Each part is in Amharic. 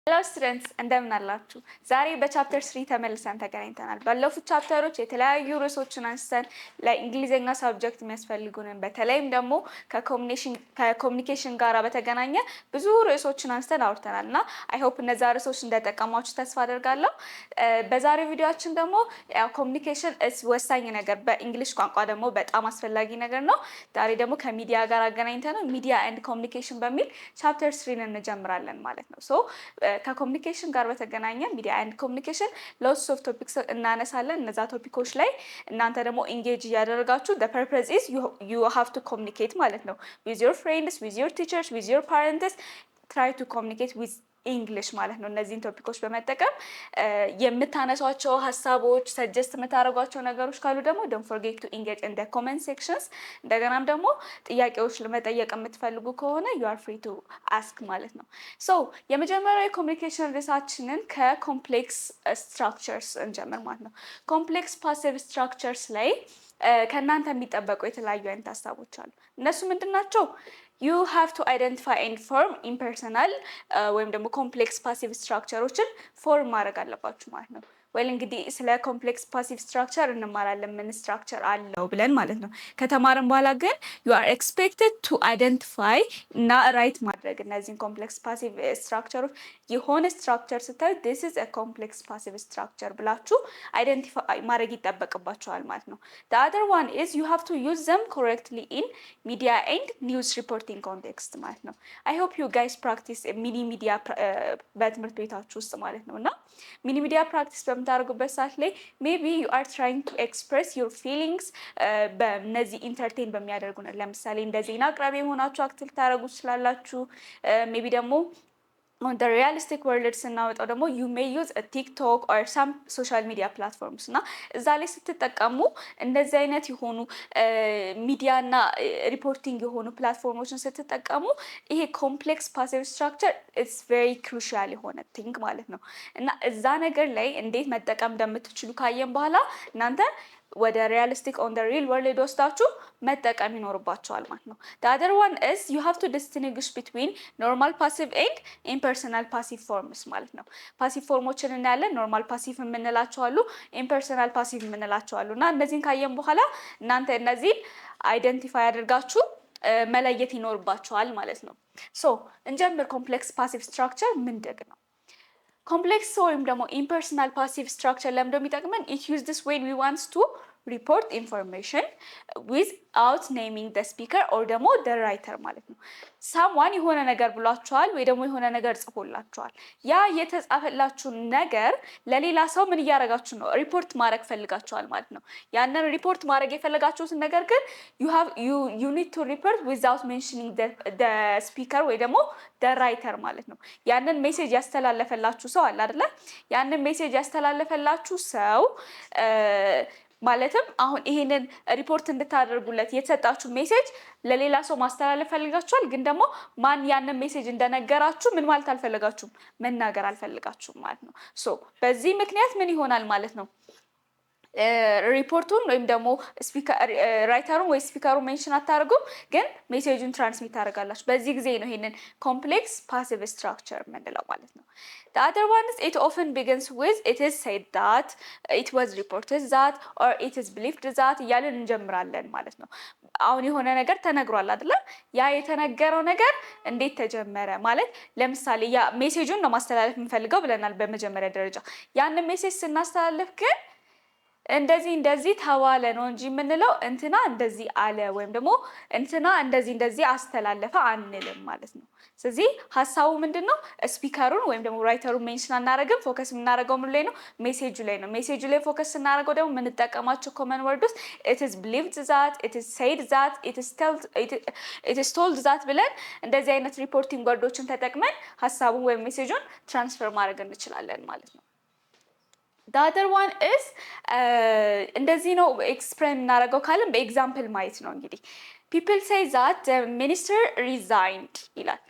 Hello students እንደምን አላችሁ? ዛሬ በቻፕተር 3 ተመልሰን ተገናኝተናል። ባለፉት ቻፕተሮች የተለያዩ ርዕሶችን አንስተን ለእንግሊዘኛ ሳብጀክት የሚያስፈልጉንን በተለይም ደግሞ ከኮሙኒኬሽን ጋር በተገናኘ ብዙ ርዕሶችን አንስተን አውርተናልና አይ ሆፕ እነዛ ርዕሶች እንደጠቀሟችሁ ተስፋ አደርጋለሁ። በዛሬው ቪዲዮአችን ደግሞ ኮሙኒኬሽን ወሳኝ ነገር በእንግሊሽ ቋንቋ ደግሞ በጣም አስፈላጊ ነገር ነው። ዛሬ ደግሞ ከሚዲያ ጋር አገናኝተን ሚዲያ ኤንድ ኮሙኒኬሽን በሚል ቻፕተር 3 እንጀምራለን ማለት ነው። ከኮሙኒኬሽን ጋር በተገናኘ ሚዲያ ኤንድ ኮሙኒኬሽን ሎትስ ኦፍ ቶፒክስ እናነሳለን። እነዛ ቶፒኮች ላይ እናንተ ደግሞ ኢንጌጅ እያደረጋችሁ the purpose is you have to communicate ማለት ነው with your friends, with your teachers, with your parents. try to communicate with English ማለት ነው። እነዚህን ቶፒኮች በመጠቀም የምታነሷቸው ሐሳቦች ሰጀስት የምታደርጓቸው ነገሮች ካሉ ደግሞ don't forget to engage in the comment sections። እንደገናም ደግሞ ጥያቄዎች ለመጠየቅ የምትፈልጉ ከሆነ you are free to ask ማለት ነው። የመጀመሪያው የኮሙኒኬሽን ርዕሳችንን ከኮምፕሌክስ ስትራክቸርስ እንጀምር ማለት ነው። ኮምፕሌክስ ፓሲቭ ስትራክቸርስ ላይ ከእናንተ የሚጠበቁ የተለያዩ አይነት ሐሳቦች አሉ። እነሱ ምንድን ናቸው? You have to identify and form impersonal ወይም ደግሞ ኮምፕሌክስ ፓሲቭ ስትራክቸሮችን ፎርም ማድረግ አለባችሁ ማለት ነው። እንግዲህ ስለ ኮምፕሌክስ ፓሲቭ ስትራክቸር እንማራለን ምን ስትራክቸር አለው ብለን ማለት ነው። ከተማርን በኋላ ግን you are expected to identify እና ራይት ማድረግ እነዚህን ኮምፕሌክስ ፓሲቭ ስትራክቸሮች የሆነ ስትራክቸር ስታዩ this is a complex passive structure ብላችሁ አይደንቲፋይ ማድረግ ይጠበቅባችኋል ማለት ነው። the other one is you have to use them correctly in media and news reporting context ማለት ነው። I hope you guys practice mini media በትምህርት ቤታችሁ ውስጥ ማለት ነው። እና ሚኒ ሚዲያ ፕራክቲስ በምታደርጉበት ሰዓት ላይ maybe you are trying to express your feelings በእነዚህ ኢንተርቴን በሚያደርጉ ነው። ለምሳሌ እንደዚህ አቅራቢ የሆናችሁ አክት ልታደርጉ ትችላላችሁ። maybe ደግሞ on the realistic world ስናወጣው ደግሞ you may use a TikTok or some social media platforms እና እዛ ላይ ስትጠቀሙ እንደዚህ አይነት የሆኑ ሚዲያና ሪፖርቲንግ የሆኑ ፕላትፎርሞችን ስትጠቀሙ ይሄ ኮምፕሌክስ ፓሲቭ ስትራክቸር it's very crucial የሆነ ቲንግ ማለት ነው። እና እዛ ነገር ላይ እንዴት መጠቀም እንደምትችሉ ካየን በኋላ እናንተ ወደ realistic on the real world ወስዳችሁ መጠቀም ይኖርባችኋል ማለት ነው። the other one is you have to distinguish between normal passive and impersonal passive forms ማለት ነው። ፓሲቭ ፎርሞችን እናያለን። ኖርማል ፓሲቭ የምንላቸው አሉ፣ ኢምፐርሰናል ፓሲቭ የምንላቸው አሉ። እና እነዚህን ካየን በኋላ እናንተ እነዚህን አይደንቲፋይ አድርጋችሁ መለየት ይኖርባችኋል ማለት ነው። እንጀምር። ኮምፕሌክስ ፓሲቭ ስትራክቸር ምንድን ነው? ኮምፕሌክስ ወይም ደግሞ ኢምፐርሰናል ፓሲቭ ስትራክቸር ለምን እንደሚጠቅመን it uses this when we want to report information without naming the speaker or ደግሞ the writer ማለት ነው። someone የሆነ ነገር ብሏችኋል ወይ ደግሞ የሆነ ነገር ጽፎላችኋል። ያ የተጻፈላችሁ ነገር ለሌላ ሰው ምን እያደረጋችሁ ነው? ሪፖርት ማድረግ ፈልጋችኋል ማለት ነው። ያንን ሪፖርት ማድረግ የፈለጋችሁትን ነገር ግን you need to report without mentioning the speaker ወይ ደግሞ the writer ማለት ነው። ያንን ሜሴጅ ያስተላለፈላችሁ ሰው አለ አይደለ? ያንን ሜሴጅ ያስተላለፈላችሁ ሰው ማለትም አሁን ይሄንን ሪፖርት እንድታደርጉለት የተሰጣችሁ ሜሴጅ ለሌላ ሰው ማስተላለፍ ፈልጋችኋል፣ ግን ደግሞ ማን ያንን ሜሴጅ እንደነገራችሁ ምን ማለት አልፈልጋችሁም፣ መናገር አልፈልጋችሁም ማለት ነው። በዚህ ምክንያት ምን ይሆናል ማለት ነው? ሪፖርቱን ወይም ደግሞ ራይተሩን ወይ ስፒከሩን ሜንሽን አታደርጉም፣ ግን ሜሴጁን ትራንስሚት ታደርጋላችሁ። በዚህ ጊዜ ነው ይሄንን ኮምፕሌክስ ፓሲቭ ስትራክቸር የምንለው ማለት ነው። the other one is it often begins with it is said that, it was reported that, or it is believed that እያልን እንጀምራለን ማለት ነው። አሁን የሆነ ነገር ተነግሯል አይደለ? ያ የተነገረው ነገር እንዴት ተጀመረ ማለት ለምሳሌ ያ ሜሴጁን ነው ማስተላለፍ የምንፈልገው ብለናል በመጀመሪያ ደረጃ። ያንን ሜሴጅ ስናስተላልፍ ግን እንደዚህ ተባለ ነው እንጂ የምንለው እንትና እንደዚህ አለ ወይም ደግሞ እንትና እንደዚህ አስተላለፈ አንልም ማለት ነው። ስለዚህ ሐሳቡ ምንድነው? ስፒከሩን ወይም ደግሞ ራይተሩን ሜንሽን አናደርግም። ፎከስ የምናደርገው ምን ላይ ነው? ሜሴጁ ላይ ነው። ሜሴጁ ላይ ፎከስ ስናደርገው ደግሞ የምንጠቀማቸው ኮመን ወርድስ it is believed that, it is said that, it is told that ብለን እንደዚህ አይነት ሪፖርቲንግ ወርዶችን ተጠቅመን ሐሳቡን ወይም ሜሴጁን ትራንስፈር ማድረግ እንችላለን ማለት ነው። the other one is እንደዚህ ነው ኤክስፕሌን እናደርገው ካለን በኤግዛምፕል ማየት ነው። እንግዲህ people say that the minister resigned ይላል።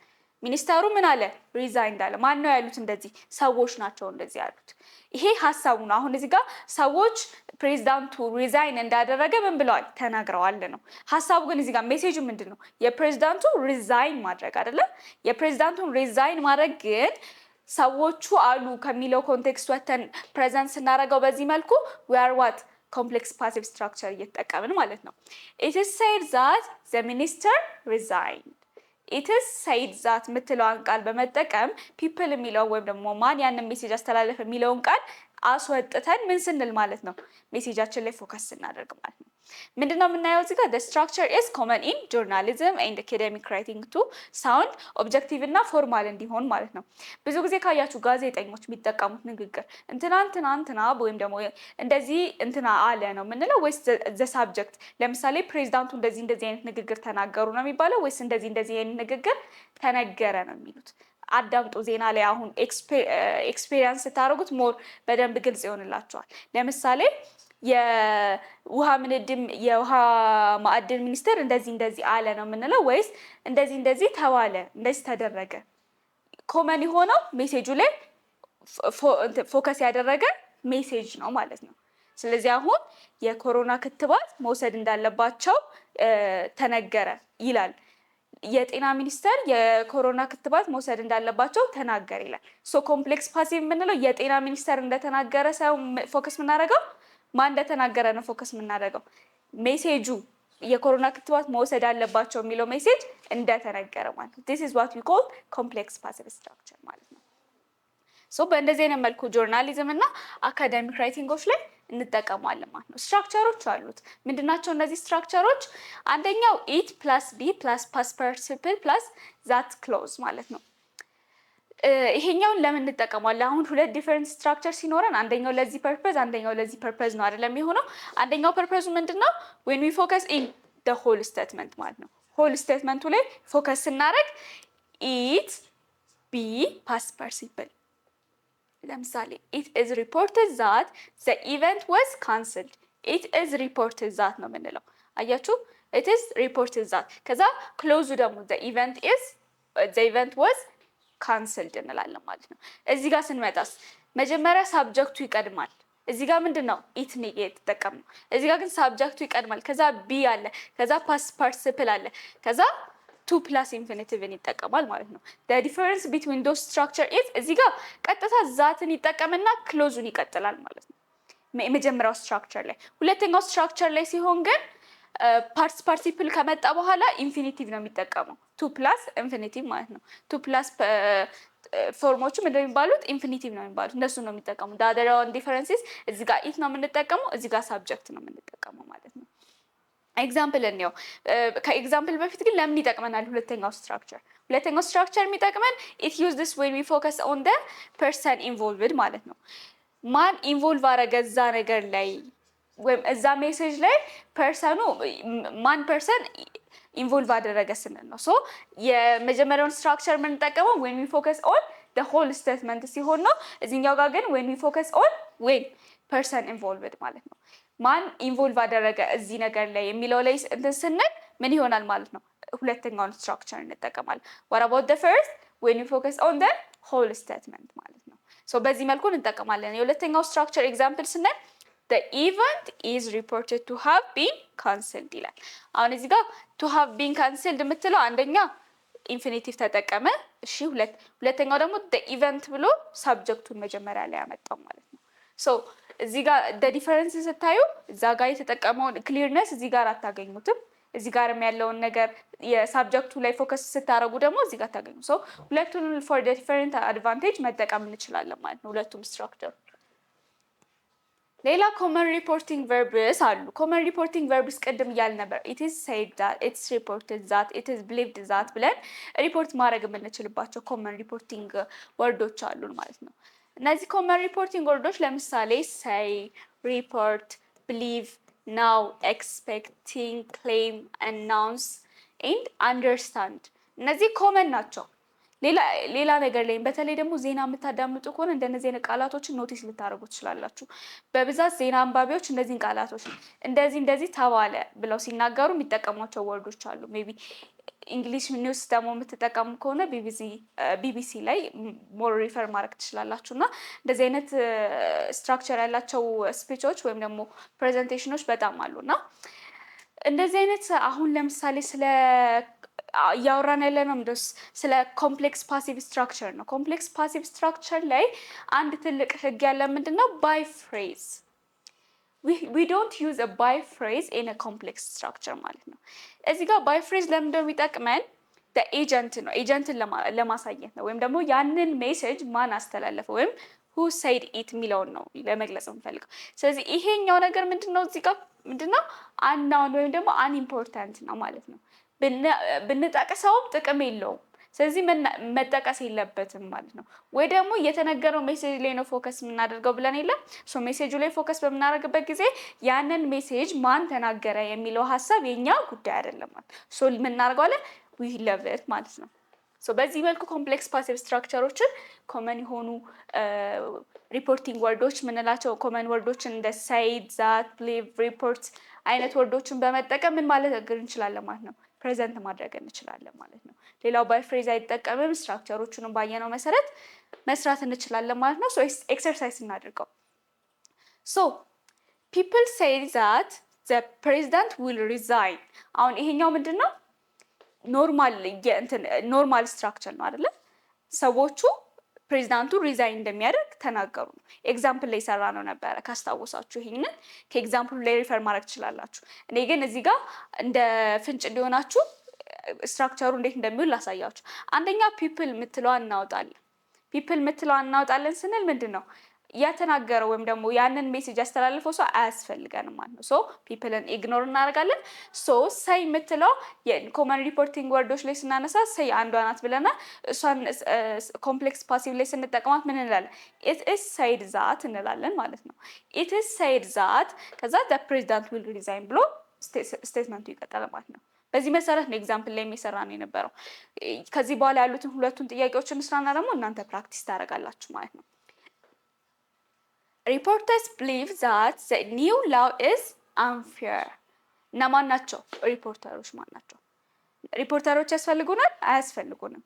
ሚኒስተሩ ምን አለ? ሪዛይንድ አለ። ማን ነው ያሉት? እንደዚህ ሰዎች ናቸው እንደዚህ ያሉት። ይሄ ሐሳቡ ነው። አሁን እዚህ ጋር ሰዎች ፕሬዝዳንቱ ሪዛይን እንዳደረገ ምን ብለዋል? ተናግረዋል ነው ሐሳቡ። ግን እዚህ ጋር ሜሴጁ ምንድነው? የፕሬዝዳንቱ ሪዛይን ማድረግ አይደለም። የፕሬዝዳንቱን ሪዛይን ማድረግ ግን ሰዎቹ አሉ ከሚለው ኮንቴክስት ወተን ፕሬዘንት ስናደርገው በዚህ መልኩ we are what complex passive structure እየተጠቀምን ማለት ነው። it is said that the minister resigned it is said that የምትለዋን ቃል በመጠቀም people የሚለው ወይም ደግሞ ማን ያንን ሜሴጅ አስተላለፈ የሚለውን ቃል አስወጥተን ምን ስንል ማለት ነው ሜሴጃችን ላይ ፎከስ ስናደርግ ማለት ነው። ምንድነው የምናየው እዚህ ጋር the structure is common in journalism and academic writing to sound objective እና ፎርማል እንዲሆን ማለት ነው። ብዙ ጊዜ ካያችሁ ጋዜጠኞች የሚጠቀሙት ንግግር እንትና ወይም ደግሞ እንደዚህ እንትና አለ ነው የምንለው ወይስ the subject ለምሳሌ ፕሬዝዳንቱ እንደዚህ አይነት ንግግር ተናገሩ ነው የሚባለው ወይስ እንደዚህ አይነት ንግግር ተነገረ ነው የሚሉት? አዳምጡ። ዜና ላይ አሁን ኤክስፔሪየንስ ስታደርጉት ሞር በደንብ ግልጽ ይሆንላችኋል። ለምሳሌ የውሃ ማዕድን ሚኒስቴር እንደዚህ አለ ነው የምንለው ወይስ እንደዚህ ተባለ እንደዚህ ተደረገ? ኮመን የሆነው ሜሴጁ ላይ ፎከስ ያደረገ ሜሴጅ ነው ማለት ነው። ስለዚህ አሁን የኮሮና ክትባት መውሰድ እንዳለባቸው ተነገረ ይላል። የጤና ሚኒስቴር የኮሮና ክትባት መውሰድ እንዳለባቸው ተናገረ ይላል። ሶ ኮምፕሌክስ ፓሲቭ የምንለው የጤና ሚኒስቴር እንደተናገረ ሳይሆን ፎከስ የምናደርገው ማን እንደተናገረ ነው ፎከስ የምናደርገው። ሜሴጁ የኮሮና ክትባት መውሰድ አለባቸው የሚለው ሜሴጅ እንደተነገረ ማለት ነው። this is what we call complex passive structure ማለት ነው። ሶ በእንደዚህ አይነት መልኩ ጆርናሊዝም እና አካዳሚክ ራይቲንጎች ላይ እንጠቀማለን ማለት ነው። ስትራክቸሮች አሉት። ምንድናቸው እነዚህ ስትራክቸሮች? አንደኛው ኢት ፕላስ ቢ ፕላስ ፓስት ፓርቲሲፕል ፕላስ ዛት ክሎዝ ማለት ነው። ይሄኛውን ለምን እንጠቀማለን? አሁን ሁለት ዲፈረንት ስትራክቸር ሲኖረን አንደኛው ለዚህ ፐርፐዝ አንደኛው ለዚህ ፐርፐዝ ነው አይደለም የሚሆነው። አንደኛው ፐርፐዙ ምንድነው? when we focus in the whole statement ማለት ነው። ሆል ስቴትመንቱ ላይ ፎከስ ስናደርግ ኢት ቢ ፓስት ፓርቲሲፕል ለምሳሌ it is reported that the event was cancelled it is reported that ነው የምንለው። አያችሁ it is reported that ከዛ ክሎዙ ደግሞ the event was cancelled እንላለን ማለት ነው። እዚህ ጋር ስንመጣስ መጀመሪያ ሳብጀክቱ ይቀድማል። እዚህ ጋር ምንድነው ኢት ነው የተጠቀምነው። እዚህ ጋር ግን ሳብጀክቱ ይቀድማል። ከዛ ቢ አለ፣ ከዛ ፓስት ፓርቲሲፕል አለ፣ ከዛ ቱ ፕላስ ኢንፊኒቲቭን ይጠቀማል ማለት ነው። the difference between those structure is እዚህ ጋር ቀጥታ ዛትን ይጠቀምና ክሎዙን ይቀጥላል ማለት ነው የመጀመሪያው ስትራክቸር ላይ። ሁለተኛው ስትራክቸር ላይ ሲሆን ግን ፓስት ፓርቲሲፕል ከመጣ በኋላ ኢንፊኒቲቭ ነው የሚጠቀመው። ቱ ፕላስ ኢንፊኒቲቭ ማለት ነው። ቱ ፕላስ ፎርሞቹ ምንድነው የሚባሉት? ኢንፊኒቲቭ ነው የሚባሉት። እነሱ ነው የሚጠቀሙ። the other one differences እዚህ ጋር ኢት ነው የምንጠቀመው፣ እዚህ ጋር ሳብጀክት ነው የምንጠቀመው ማለት ነው። ኤግዛምፕል እንየው። ከኤግዛምፕል በፊት ግን ለምን ይጠቅመናል ሁለተኛው ስትራክቸር የሚጠቅመን it use this when we focus on the person involved ማለት ነው። ማን ኢንቮልቭ አደረገ እዛ ነገር ላይ ወይም እዛ ሜሴጅ ላይ ማን ፐርሰን ኢንቮልቭ አደረገ ስንል ነው። ሶ የመጀመሪያውን ስትራክቸር የምንጠቀመው when we focus on the whole statement ሲሆን ነው። እዚህኛው ጋር ግን when we focus on when person involved ማለት ነው። ማን ኢንቮልቭ አደረገ እዚህ ነገር ላይ የሚለው ላይ እንትን ስንል ምን ይሆናል ማለት ነው? ሁለተኛውን ስትራክቸር እንጠቀማለን። what about the first when we focus on the whole statement ማለት ነው። ሶ በዚህ መልኩ እንጠቀማለን። የሁለተኛው ስትራክቸር ኤግዛምፕል ስንል the event is reported to have been cancelled ይላል። አሁን እዚህ ጋር to have been cancelled የምትለው አንደኛ ኢንፊኒቲቭ ተጠቀመ። እሺ ሁለተኛው ደግሞ the event ብሎ ሳብጀክቱን መጀመሪያ ላይ ያመጣው ማለት ነው። ሶ እዚህ ጋር the difference ስታዩ እዛ ጋር የተጠቀመውን ክሊርነስ እዚህ ጋር አታገኙትም። እዚህ ጋርም ያለውን ነገር የሳብጀክቱ ላይ ፎከስ ስታረጉ ደግሞ እዚህ ጋር ታገኙ። ሶ ሁለቱንም for the different advantage መጠቀም እንችላለን ማለት ነው ሁለቱም ስትራክቸር። ሌላ ኮመን ሪፖርቲንግ ቨርብስ አሉ። ኮመን ሪፖርቲንግ ቨርብስ ቅድም እያልን ነበር። it is said that it's reported that it is believed that ብለን ሪፖርት ማድረግ የምንችልባቸው ኮመን ሪፖርቲንግ ወርዶች አሉን ማለት ነው። እነዚህ ኮመን ሪፖርቲንግ ወርዶች ለምሳሌ say, report, believe, know, expect, think, claim, announce and understand እነዚህ ኮመን ናቸው። ሌላ ነገር ላይ በተለይ ደግሞ ዜና የምታዳምጡ ከሆነ እንደነዚህ አይነት ቃላቶችን ኖቲስ ልታደርጉ ትችላላችሁ። በብዛት ዜና አንባቢዎች እነዚህን ቃላቶች እንደዚህ ተባለ ብለው ሲናገሩ የሚጠቀሟቸው ወርዶች አሉ። ሜቢ እንግሊሽ ኒውስ ደግሞ የምትጠቀሙ ከሆነ ቢቢሲ ላይ ሞር ሪፈር ማድረግ ትችላላችሁ። እና እንደዚህ አይነት ስትራክቸር ያላቸው ስፒቾች ወይም ደግሞ ፕሬዘንቴሽኖች በጣም አሉና እንደዚህ አይነት አሁን ለምሳሌ ስለ እያወራን ያለ ነው ስለ ኮምፕሌክስ ፓሲቭ ስትራክቸር ነው። ኮምፕሌክስ ፓሲቭ ስትራክቸር ላይ አንድ ትልቅ ህግ ያለ ምንድነው? ባይ ፍሬዝ we don't use a by phrase in a complex structure ማለት ነው። እዚህ ጋር ባይ ፍሬዝ ለምንድነው የሚጠቅመን? ኤጀንት ነው፣ ኤጀንትን ለማሳየት ነው። ወይም ደግሞ ያንን ሜሴጅ ማን አስተላለፈ ወይም who said it የሚለውን ነው ለመግለጽ የምፈልገው። ስለዚህ ይሄኛው ነገር ምንድነው? እዚህ ጋር ምንድነው? አንናውን ወይም ደግሞ አንኢምፖርታንት ነው ማለት ነው። ብንጠቅሰውም ጥቅም የለውም። ስለዚህ መጠቀስ የለበትም ማለት ነው። ወይ ደግሞ የተነገረው ሜሴጅ ላይ ነው ፎከስ የምናደርገው ብለን የለም። ሶ ሜሴጁ ላይ ፎከስ በምናደርግበት ጊዜ ያንን ሜሴጅ ማን ተናገረ የሚለው ሀሳብ የኛ ጉዳይ አይደለም ማለት ነው። ሶ የምናደርገዋለን we love it ማለት ነው። ሶ በዚህ መልኩ ኮምፕሌክስ ፓሲቭ ስትራክቸሮችን ኮመን የሆኑ ሪፖርቲንግ ወርዶች ምንላቸው ኮመን ወርዶችን እንደ ሳይድ፣ ዛት፣ ብሊቭ፣ ሪፖርት አይነት ወርዶችን በመጠቀም ምን ማለት እንችላለን ማለት ነው? ፕሬዘንት ማድረግ እንችላለን ማለት ነው። ሌላው ባይ ፍሬዝ አይጠቀምም። ስትራክቸሮቹንም ባየነው መሰረት መስራት እንችላለን ማለት ነው። ሶ ኤክሰርሳይዝ እናድርገው። ሶ people say that the president will resign። አሁን ይሄኛው ምንድነው? ኖርማል ስትራክቸር ነው አይደለ? ሰዎቹ ፕሬዚዳንቱ ሪዛይን እንደሚያደርግ ተናገሩ ነው። ኤግዛምፕል ላይ ሰራ ነው ነበረ ካስታወሳችሁ፣ ይሄንን ከኤግዛምፕሉ ላይ ሪፈር ማድረግ ትችላላችሁ። እኔ ግን እዚህ ጋር እንደ ፍንጭ እንዲሆናችሁ ስትራክቸሩ እንዴት እንደሚውል ላሳያችሁ። አንደኛ ፒፕል የምትለዋን እናወጣለን። ፒፕል የምትለዋን እናወጣለን ስንል ምንድን ነው? ያተናገረው ወይም ደግሞ ያንን ሜሴጅ ያስተላልፈው ሰው አያስፈልገንም ማለት ነው። ሶ ፒፕልን ኢግኖር እናደርጋለን። ሶ ሰይ የምትለው የኮመን ሪፖርቲንግ ወርዶች ላይ ስናነሳ ሰይ አንዷ ናት ብለናል። እሷን ኮምፕሌክስ ፓሲቭ ላይ ስንጠቅማት ምን እንላለን? ኢት ኢዝ ሰይድ ዛት እንላለን ማለት ነው። ኢት ኢዝ ሰይድ ዛት ከዛ ዘ ፕሬዚዳንት ዊል ሪዛይን ብሎ ስቴትመንቱ ይቀጥላል ማለት ነው። በዚህ መሰረት ነው ኤግዛምፕል ላይ የሚሰራ ነው የነበረው። ከዚህ በኋላ ያሉትን ሁለቱን ጥያቄዎችን ስራና ደግሞ እናንተ ፕራክቲስ ታደርጋላችሁ ማለት ነው። Reporters believe that the new law is unfair። እና ማን ናቸው ሪፖርተሮች? ማን ናቸው ሪፖርተሮች? ያስፈልጉናል አያስፈልጉንም?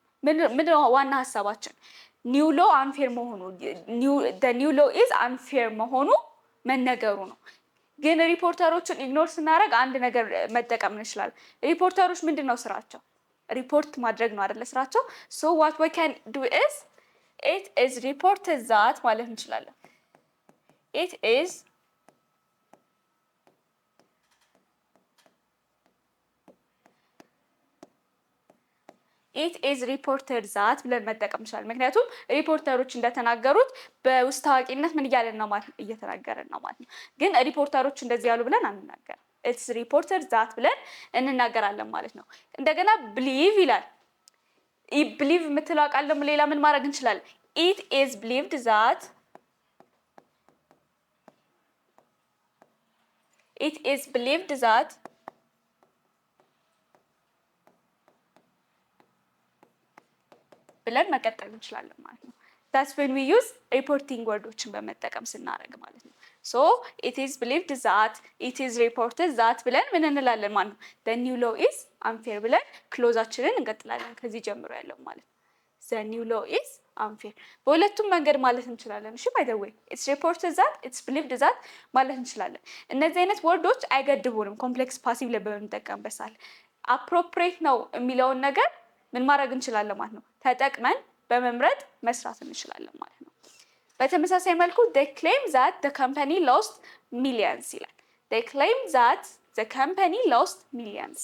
ምን ዋና ሀሳባችን? ኒው ሎ አንፌር መሆኑ the new law is unfair መሆኑ መነገሩ ነው። ግን ሪፖርተሮችን ኢግኖር ስናደርግ አንድ ነገር መጠቀም እንችላለን። ሪፖርተሮች ምንድነው ስራቸው? ሪፖርት ማድረግ ነው አይደለ ስራቸው? so what we can do is it is reported that ማለት እንችላለን። It is reported that ብለን መጠቀም እንችላለን። ምክንያቱም ሪፖርተሮች እንደተናገሩት በውስጥ ታዋቂነት ምን እያለን ነው ማለት እየተናገረን ነው ማለት ነው። ግን ሪፖርተሮች እንደዚህ ያሉ ብለን አንናገርም። It's reported that ብለን እንናገራለን ማለት ነው። እንደገና believe ይላል። believe የምትለው ቃል ደግሞ ሌላ ምን ማድረግ እንችላለን? It is believed that it is believed that ብለን መቀጠል እንችላለን ማለት ነው። that's when we use reporting ወርዶችን በመጠቀም ስናደርግ ማለት ነው። so it is believed that it is reported that ብለን ምን እንላለን ማለት ነው? the new law is unfair ብለን ክሎዛችንን እንቀጥላለን ከዚህ ጀምሮ ያለው ማለት ነው። the new law is unfair በሁለቱም መንገድ ማለት እንችላለን። እሺ by the way it's reported that it's believed that ማለት እንችላለን። እነዚህ አይነት ወርዶች አይገድቡንም። ኮምፕሌክስ ፓሲቭ ላይ በመጠቀምበት ሰዓት appropriate ነው የሚለውን ነገር ምን ማድረግ እንችላለን ማለት ነው? ተጠቅመን በመምረጥ መስራት እንችላለን ማለት ነው። በተመሳሳይ መልኩ they claim that the company lost millions ይላል። they claim that the company lost millions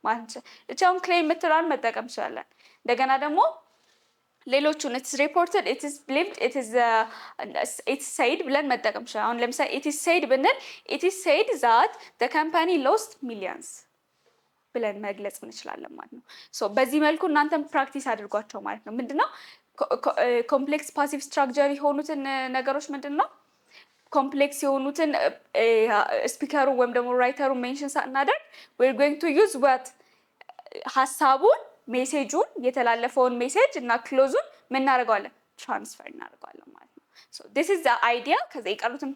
ማለት ነው። እቻውን claim የምትለውን መጠቀም እንችላለን። እንደገና ደግሞ ሌሎቹን it's reported it is believed it's said ብለን መጠቀም እንችላለን። አሁን ለምሳሌ it is said ብንል it is said that the company lost millions ብለን መግለጽ እንችላለን ማለት ነው። ሶ በዚህ መልኩ እናንተም ፕራክቲስ አድርጓቸው ማለት ነው። ምንድነው ኮምፕሌክስ ፓሲቭ ስትራክቸር የሆኑትን ነገሮች ምንድነው ኮምፕሌክስ የሆኑትን ስፒከሩ ወይም ደግሞ ራይተሩ ሜንሽን ሳናደርግ we're going to use what ሐሳቡን ሜሴጁን የተላለፈውን ሜሴጅ እና ክሎዙን ምን እናደርገዋለን? ትራንስፈር እናደርገዋለን ማለት ነው። so this is the idea። ከዛ የቀሩትን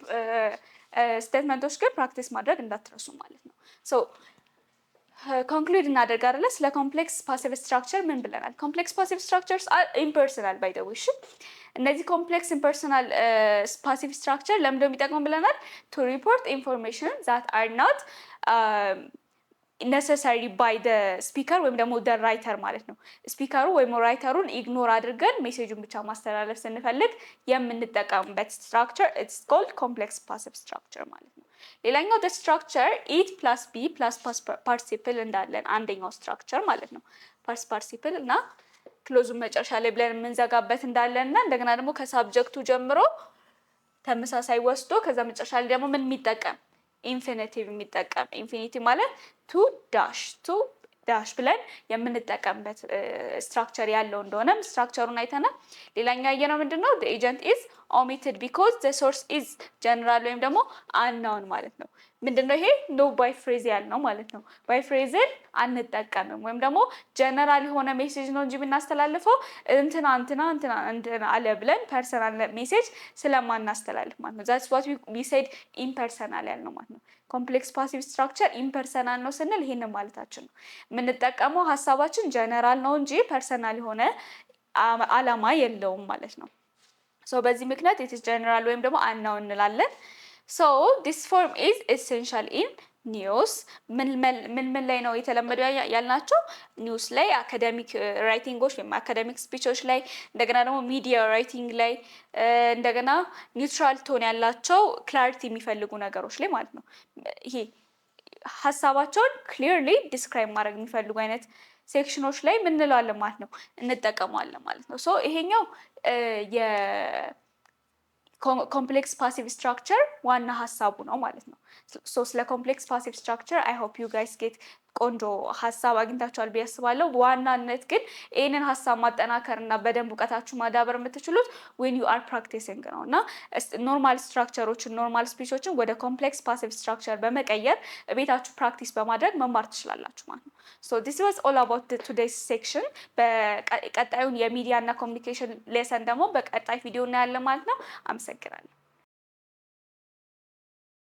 ስቴትመንቶች ግን ፕራክቲስ ማድረግ እንዳትረሱ ማለት ነው። so ኮንክሉድ እናደርግ አይደለ? ስለ ኮምፕሌክስ ፓሲቭ ስትራክቸር ምን ብለናል? ኮምፕሌክስ ፓሲቭ ስትራክቸርስ አር ኢምፐርሰናል ባይ ዘ ዌይ። እነዚህ ኮምፕሌክስ ኢምፐርሰናል ፓሲቭ ስትራክቸር ለምንድነው የሚጠቅመው ብለናል? ቱ ሪፖርት ኢንፎርሜሽን ዛት አር ኖት necessary by the speaker ወይም ደግሞ the writer ማለት ነው። ስፒከሩ ወይም ራይተሩን ኢግኖር አድርገን ሜሴጁን ብቻ ማስተላለፍ ስንፈልግ የምንጠቀምበት ስትራክቸር it's called complex passive structure ማለት ነው። ሌላኛው the structure it plus be plus past participle እንዳለን አንደኛው ስትራክቸር ማለት ነው። past participle እና ክሎዙን መጨረሻ ላይ ብለን የምንዘጋበት እንዳለና እንደገና ደግሞ ከሳብጀክቱ ጀምሮ ተመሳሳይ ወስዶ ከዛ መጨረሻ ላይ ደግሞ ምን የሚጠቀም ኢንፊኒቲቭ የሚጠቀም ኢንፊኒቲቭ ማለት ቱ ዳሽ ብለን የምንጠቀምበት ስትራክቸር ያለው እንደሆነ ስትራክቸሩን አይተናል። ሌላኛው ያየነው ምንድነው the agent is omitted because the source is general ወይም ደግሞ unknown ማለት ነው። ምንድነው ይሄ no by phrasal ነው ማለት ነው። by phrasal አንጠቀምም ወይም ደግሞ ጀነራል የሆነ ሜሴጅ ነው እንጂ ብናስተላልፈው እንትና አለ ብለን ፐርሰናል ሜሴጅ ስለማናስተላልፍ ማለት ነው። that's what we said impersonal ያልነው ማለት ነው። ኮምፕሌክስ ፓሲቭ ስትራክቸር ኢምፐርሰናል ነው ስንል ይሄንን ማለታችን ነው። የምንጠቀመው ሀሳባችን ጀነራል ነው እንጂ ፐርሰናል የሆነ አላማ የለውም ማለት ነው። ሶ በዚህ ምክንያት it is general ወይም ደግሞ unknown እንላለን። so this form is essential in ኒውስ ምን ላይ ነው የተለመደው ያልናቸው? ኒውስ ላይ፣ አካዳሚክ ራይቲንጎች ወይም አካዳሚክ ስፒቾች ላይ፣ እንደገና ደግሞ ሚዲያ ራይቲንግ ላይ፣ እንደገና ኒውትራል ቶን ያላቸው ክላሪቲ የሚፈልጉ ነገሮች ላይ ማለት ነው። ይሄ ሀሳባቸውን ክሊርሊ ዲስክራይብ ማድረግ የሚፈልጉ አይነት ሴክሽኖች ላይ ምን እንለዋለን ማለት ነው? እንጠቀመዋለን ማለት ነው። ሶ ይሄኛው ኮምፕሌክስ ፓሲቭ ስትራክቸር ዋና ሀሳቡ ነው ማለት ነው። ሶ ስለ ኮምፕሌክስ ፓሲቭ ስትራክቸር አይ ሆፕ ዩ ጋይስ ጌት ቆንጆ ሀሳብ አግኝታችኋል ብዬ አስባለሁ። በዋናነት ግን ይህንን ሀሳብ ማጠናከር እና በደንብ እውቀታችሁ ማዳበር የምትችሉት when you are practicing ነው እና ኖርማል ስትራክቸሮችን ኖርማል ስፒቾችን ወደ ኮምፕሌክስ ፓሲቭ ስትራክቸር በመቀየር ቤታችሁ ፕራክቲስ በማድረግ መማር ትችላላችሁ ማለት ነው። so this was all about the today's section። በቀጣዩን የሚዲያ እና ኮሚኒኬሽን ሌሰን ደግሞ በቀጣይ ቪዲዮ እናያለን ማለት ነው። አመሰግናለሁ።